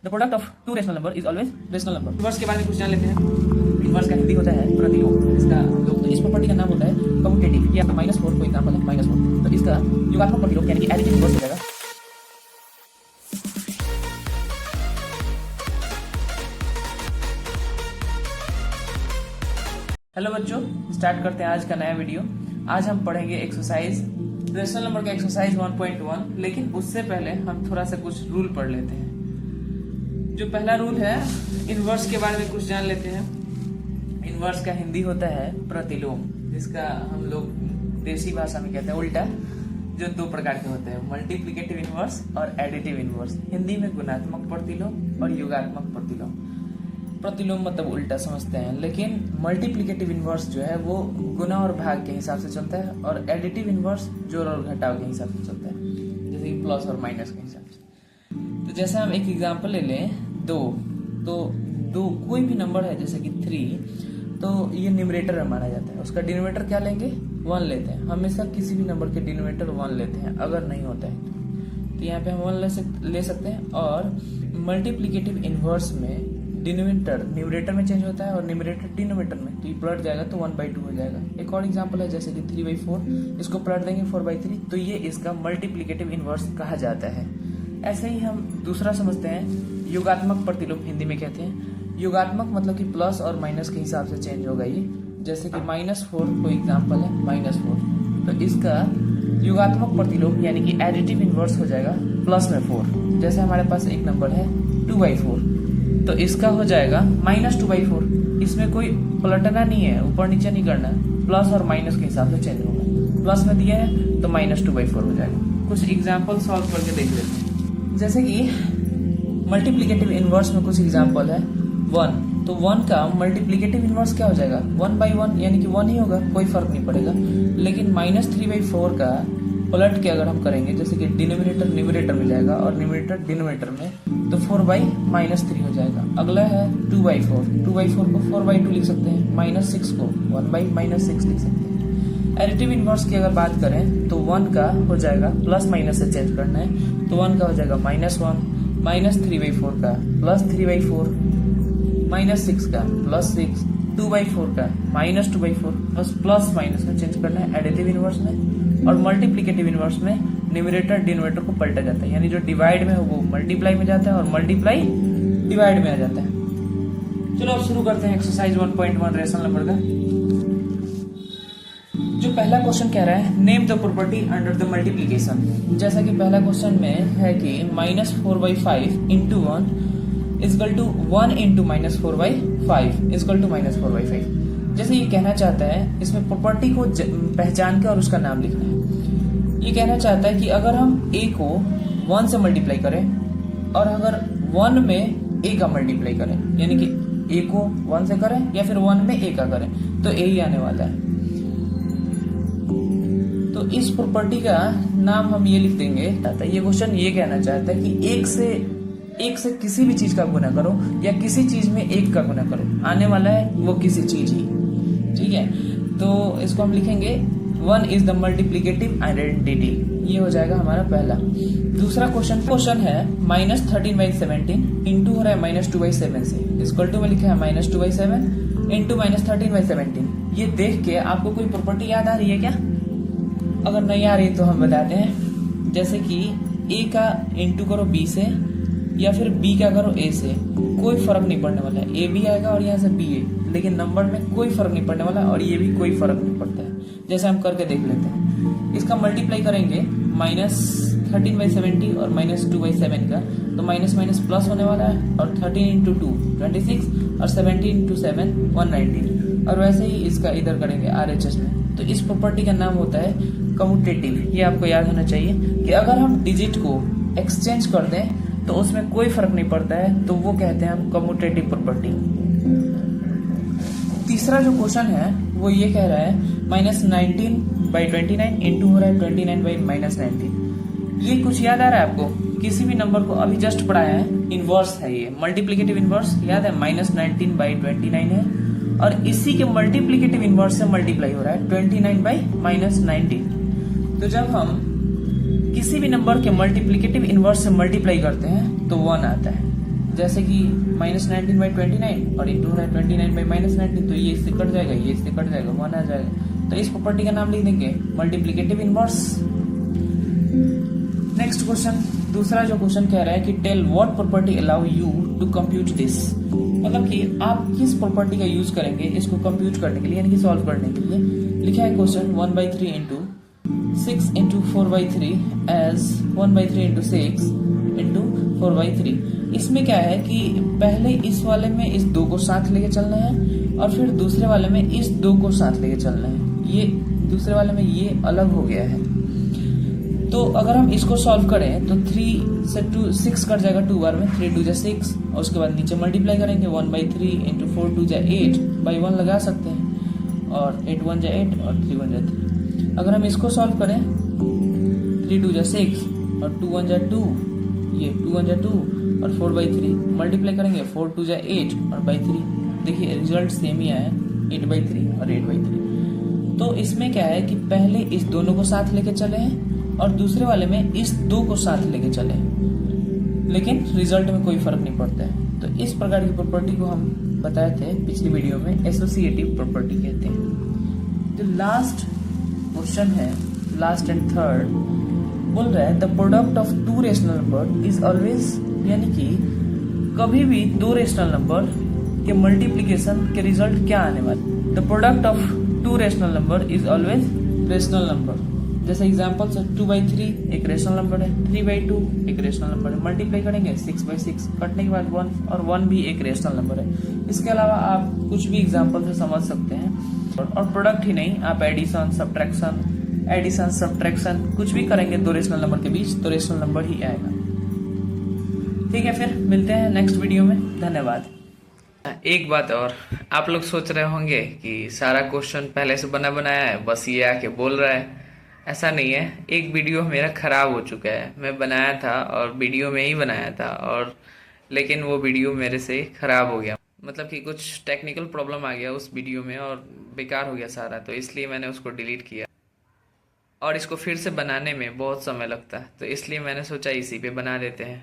The product of two rational number is always rational number. Inverse के बारे में कुछ जान लेते हैं। इनवर्स का हिंदी होता है प्रतिलोम। इसका लोग तो इस प्रॉपर्टी का नाम होता है कम्यूटेटिव। ये आपका -4 कोई एग्जांपल है -4, तो इसका योगात्मक प्रतिलोम यानी कि एडिटिव इनवर्स हो जाएगा। हेलो बच्चों, स्टार्ट करते हैं आज का नया वीडियो। आज हम पढ़ेंगे एक्सरसाइज रेशनल नंबर का एक्सरसाइज 1.1, लेकिन उससे पहले हम थोड़ा सा कुछ रूल पढ़ लेते हैं। जो पहला रूल है, इनवर्स के बारे में कुछ जान लेते हैं। इनवर्स का हिंदी होता है प्रतिलोम, जिसका हम लोग देसी भाषा में कहते हैं उल्टा, जो दो प्रकार के होते हैं, मल्टीप्लिकेटिव इनवर्स और एडिटिव इनवर्स। हिंदी में गुणात्मक प्रतिलोम और योगात्मक प्रतिलोम। प्रतिलोम मतलब उल्टा समझते हैं, लेकिन मल्टीप्लिकेटिव इनवर्स जो है वो गुना और भाग के हिसाब से चलता है, और एडिटिव इनवर्स जोड़ और घटाव के हिसाब से चलता है, जैसे कि प्लस और माइनस के हिसाब से। तो जैसे हम एक एग्जांपल ले लें, दो कोई भी नंबर है जैसे कि 3, तो ये न्यूमरेटर में माना जाता है। उसका डिनोमिनेटर क्या लेंगे? 1 लेते हैं। हमेशा किसी भी नंबर के डिनोमिनेटर 1 लेते हैं, अगर नहीं होता है तो यहाँ पे हम 1 ले सकते हैं। और मल्टीप्लिकेटिव इनवर्स में डिनोमिनेटर न्यूमरेटर में चेंज होता है और न्यूमरेटर डिनोमिनेटर में, तो ये पलट जाएगा तो 1/2 हो जाएगा। एक और एग्जांपल है जैसे कि 3/4, इसको पलट देंगे 4/3, तो ये इसका मल्टीप्लिकेटिव इनवर्स कहा जाता है। ऐसे ही हम दूसरा समझते हैं योगात्मक प्रतिलोम, हिंदी में कहते हैं। योगात्मक मतलब कि प्लस और माइनस के हिसाब से चेंज होगा ये, जैसे कि -4 कोई एग्जाम्पल है -4, तो इसका योगात्मक प्रतिलोम यानी कि एडिटिव इनवर्स हो जाएगा प्लस में 4। जैसे हमारे पास एक नंबर है 2/4, तो इसका हो जाएगा -2/4। इसमें कोई पलटना नहीं है, ऊपर नीचे नहीं करना है, प्लस और माइनस के हिसाब से चेंज होगा। प्लस में दिया है तो -2/4 हो जाएगा। कुछ एग्जाम्पल सॉल्व करके देख लेते हैं। जैसे कि मल्टीप्लिकेटिव इनवर्स में कुछ एग्जाम्पल है 1, तो 1 का मल्टीप्लिकेटिव इनवर्स क्या हो जाएगा? 1/1 यानी कि 1 ही होगा, कोई फर्क नहीं पड़ेगा। लेकिन -3/4 का पलट के अगर हम करेंगे, जैसे कि डिनोमिनेटर न्यूमरेटर में जाएगा और न्यूमरेटर डिनोमिनेटर में, तो 4/-3 हो जाएगा। अगला है 2/4, 2/4 को 4/2 लिख सकते हैं, -6 को 1/-6 लिख सकते हैं। एडिटिव इनवर्स की अगर बात करें तो 1 का हो जाएगा प्लस माइनस से चेंज करना है, तो 1 का हो जाएगा -1, -3/4 का +3/4, -6 का +6, 2/4 का -2/4, बस प्लस माइनस में चेंज करना है एडिटिव इनवर्स में। और मल्टीप्लिकेटिव इनवर्स में न्यूमरेटर डिनोमिनेटर को पलटा जाता है, यानी जो डिवाइड में है वो मल्टीप्लाई में जाता है और मल्टीप्लाई डिवाइड में आ जाता है। चलो अब शुरू करते हैं एक्सरसाइज 1.1 रेशनल नंबर का। जो पहला क्वेश्चन कह रहा है, name the property under the multiplication. जैसा कि पहला क्वेश्चन में है कि -4/5 × 1 इक्वल टू 1 × -4/5 इक्वल टू -4/5। जैसे ये कहना चाहता है, इसमें प्रॉपर्टी को पहचान के और उसका नाम लिखना है। ये कहना चाहता है कि अगर हम a को 1 से मल्टीप्लाई करें और अगर 1 में a का मल्टीप्लाई करें, यानी कि a को 1 से करें या फिर 1 में a का करें, तो a ही आने वाला है। तो इस प्रॉपर्टी का नाम हम ये लिख देंगे। ये क्वेश्चन ये कहना चाहता है कि एक से किसी भी चीज का गुना करो या किसी चीज में 1 का गुना करो, आने वाला है वो किसी चीज ही, ठीक है। तो इसको हम लिखेंगे 1 इज द मल्टीप्लिकेटिव आइडेंटिटी। ये हो जाएगा हमारा पहला। दूसरा क्वेश्चन है -13/17 इंटू हो रहा है -2/7 से, इक्वल टू में लिखा है -2/7 इंटू -13/17। ये देख के आपको कोई प्रॉपर्टी याद आ रही है क्या? अगर नहीं आ रही तो हम बताते हैं। जैसे कि a का इंटू करो b से या फिर b का करो a से, कोई फर्क नहीं पड़ने वाला है। a भी आएगा और यहाँ से b है, लेकिन नंबर में कोई फर्क नहीं पड़ने वाला और ये भी कोई फर्क नहीं पड़ता है। जैसे हम करके देख लेते हैं। इसका मल्टीप्लाई करेंगे -13/70 और -2/7 का, तो माइनस माइनस प्लस होने वाला है, और 13 × 2 26 और 17 × 7 119। और वैसे ही इसका इधर करेंगे RHS में। तो इस प्रॉपर्टी का नाम होता है कम्यूटेटिव। ये आपको याद होना चाहिए कि अगर हम डिजिट को एक्सचेंज कर दें तो उसमें कोई फर्क नहीं पड़ता है, तो वो कहते हैं हम कम्यूटेटिव प्रॉपर्टी। तीसरा जो क्वेश्चन है वो ये कह रहा है -19/29 इंटू हो रहा है 29/-19। ये कुछ याद आ रहा है आपको? किसी भी नंबर को अभी जस्ट पढ़ाया है, इनवर्स है ये, मल्टीप्लिकेटिव इनवर्स याद है, -19/29 है, और इसी के मल्टीप्लिकेटिव इनवर्स से मल्टीप्लाई हो रहा है 29/-19। तो जब हम किसी भी नंबर के मल्टीप्लिकेटिव इनवर्स से मल्टीप्लाई करते हैं तो 1 आता है। जैसे कि -19/29 और इंटू है 29/-19, तो ये इससे कट जाएगा, ये इससे कट जाएगा, 1 आ जाएगा। तो इस प्रॉपर्टी का नाम लिख देंगे मल्टीप्लिकेटिव इनवर्स। नेक्स्ट क्वेश्चन, दूसरा जो क्वेश्चन कह रहा है कि tell what property allow you to compute this, मतलब कि आप किस प्रॉपर्टी का यूज करेंगे इसको कंप्यूट करने के लिए, यानी कि सॉल्व करने के लिए। लिखा है question 1/3 into 6 into 4/3 as 1/3 into 6 into 4/3। इसमें क्या है कि पहले इस वाले में इस 2 को साथ लेके चलना है और फिर दूसरे वाले में इस 2 को साथ लेके चलना है। ये दूसरे वाले में ये अलग हो गया है। तो अगर हम इसको सॉल्व करें तो 3 से 6 कट जाएगा 2 बार में, 3 2 6, और उसके बाद नीचे मल्टीप्लाई करेंगे 1/3 इंटू 4 2 8, बाई 1 लगा सकते हैं, और 8 1 8 और 3 1 3। अगर हम इसको सॉल्व करें 3 2 6 और 2 1 2, ये 2 1 2 और 4/3 मल्टीप्लाई करेंगे 4 2 8 और बाई 3। देखिए रिजल्ट सेम ही आया, 8/3 और 8/3। तो इसमें क्या है कि पहले इस दोनों को साथ लेके चले हैं और दूसरे वाले में इस 2 को साथ लेके चले, लेकिन रिजल्ट में कोई फर्क नहीं पड़ता है। तो इस प्रकार की प्रॉपर्टी को हम बताए थे पिछली वीडियो में, एसोसिएटिव प्रॉपर्टी कहते हैं। जो लास्ट क्वेश्चन है, लास्ट एंड थर्ड, बोल रहा है the product of 2 rational number is always, यानी कि कभी भी 2 रेशनल नंबर के मल्टीप्लीकेशन के रिजल्ट क्या आने वाले। The product of 2 rational number is always rational number. जैसे एग्जांपल से 2/3 एक रेशनल नंबर है, 3/2 एक रेशनल नंबर है, मल्टीप्लाई करेंगे 6/6, कटने के बाद 1, और 1 भी एक रेशनल नंबर है। इसके अलावा आप कुछ भी एग्जांपल से समझ सकते हैं। और प्रोडक्ट ही नहीं, आप एडिशन सब्ट्रैक्शन कुछ भी करेंगे 2 रेशनल नंबर के बीच तो रेशनल नंबर ही आएगा। ठीक है, फिर मिलते हैं नेक्स्ट वीडियो में। धन्यवाद। एक बात और, आप लोग सोच रहे होंगे कि सारा क्वेश्चन पहले से बना बनाया है, बस ये आके बोल रहा है। ऐसा नहीं है, एक वीडियो मेरा खराब हो चुका है, मैं बनाया था और वीडियो में ही बनाया था, और लेकिन वो वीडियो मेरे से खराब हो गया, मतलब कि कुछ टेक्निकल प्रॉब्लम आ गया उस वीडियो में और बेकार हो गया सारा, तो इसलिए मैंने उसको डिलीट किया। और इसको फिर से बनाने में बहुत समय लगता है, तो इसलिए मैंने सोचा इसी पे बना देते हैं।